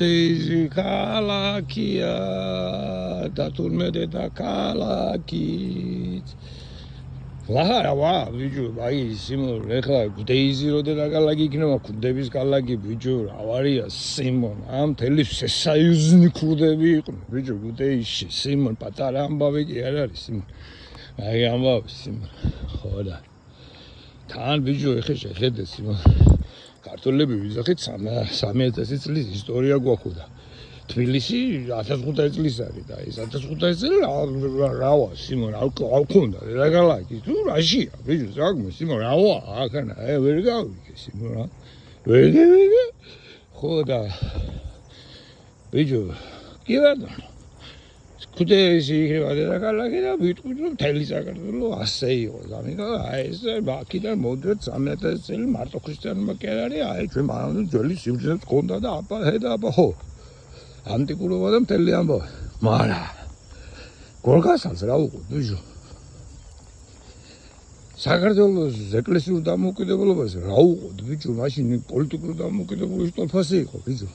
Daisy Kalakia, Daturmede da Kalakit. Lahara wa, Viju, I Simon, Rekla, Daisy Rode da Kalaki, Davis Kalaki, Viju, Avaria, Simon, I'm telling you, Sayuzni Kudevi, Viju, Deish, Simon, Pataramba, Simon. I am Simon. Hold on. Tan Viju, Head, Simon. ქართველები ვიზახით 3000 წლის ისტორია გვაქვს. თბილისი 1500 წლის არის და ეს 1500 წელი რავა სიმონ არ ქონდა რა გალაკი თუ რაშია ბიჭო ზაგმე სიმონ რავა ახანა ვერ გავიგე სიმონ რა ვეგე ხო და ბიჭო კი ვარ ქუდეში იქნება და გალაკი და ვიტყვი რომ მთელი საქართველო ასე იყო გამიგა აი ეს აქედან მოდრეთ 3000 წელი მარტო ქრისტიანობა კი არ არის აი ჩვენ მანამდე ძველი სივრცეც გქონდა და აბა ჰედა აბა ხო ანტიკურობა და მთელი ამბავი მარა გორგასალს რა უყო ბიჭო საქართველოს ეკლესიურ დამოუკიდებლობას რა უყო ბიჭო მაშინ პოლიტიკურ დამოუკიდებლობის ტოლფასი იყო ბიჭო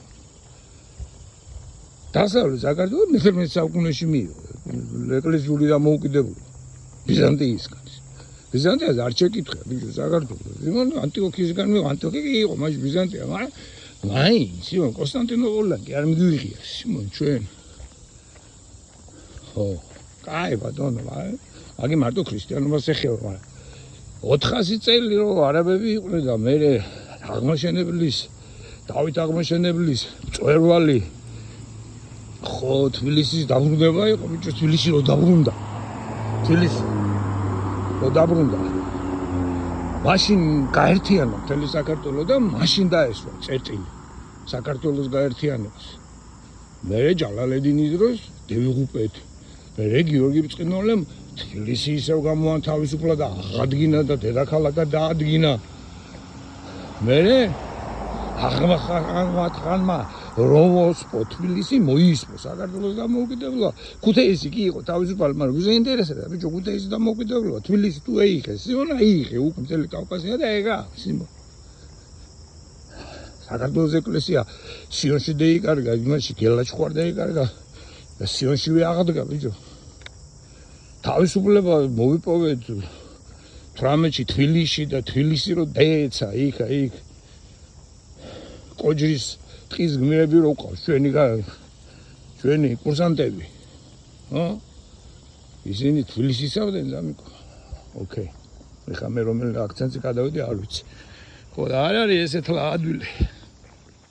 დასავლეთ საქართველოს მე-11 საუკუნეში მიიღო ეკლესიური დამოუკიდებლობა ბიზანტიისგან. ბიზანტიას არ შეკითხა ბიჭო საქართველოს. იმან ანტიოქიისგან მიიღო ანტიოქია იყო მაშინ ბიზანტია, მაგრამ მაინც იმან კონსტანტინოპოლიდან კი არ მიგვიღია სიმონ ჩვენ. ხო, კაი ბატონო, აგი მარტო ქრისტიანობას ეხება, მაგრამ 400 წელი რომ არაბები იყვნენ და მე აღმაშენებლის დავით აღმაშენებლის მწვერვალი ხო თბილისის დაბრუნება იყო ბიჭო თბილისი რო დაბრუნდა თბილისი რო დაბრუნდა მაშინ გაერთიანა მთელი საქართველო და მაშინ დაესვა წერტილი საქართველოს გაერთიანებას მე ჯალალედინის დროს დევიღუპეთ მე გიორგი ბრწყინვალემ თბილისი ისევ გამოანთავისუფლა და აღადგინა და დედაქალაქად დაადგინა მე აღმახანმა რომოს თბილისი მოისმო საქართველოს დამოუკიდებლობა ქუთაისი კი იყო თავისუფალი მაგრამ ვიზა ინტერესებდა ბიჭო ქუთაისი დამოუკიდებლობა თბილისი თუ ეიხეს სიმონ აიღე უკვე მთელი კავკასია და ეგა სიმონ საქართველოს ეკლესია სიონში დაიკარგა იმაში გელაჩხვარ დაიკარგა და სიონშივე აღდგა ბიჭო თავისუფლება მოვიპოვეთ 18-ში თბილისში და თბილისი რო დაეცა იქ კოჯრის ტყის გმირები რო ყავს ჩვენი კურსანტები ისინი თბილისისავდნენ დამიკო ოკეი ეხლა მე რომელი აქცენტი გადავედი არ ვიცი ხო და არ არის ესეთლა ადვილი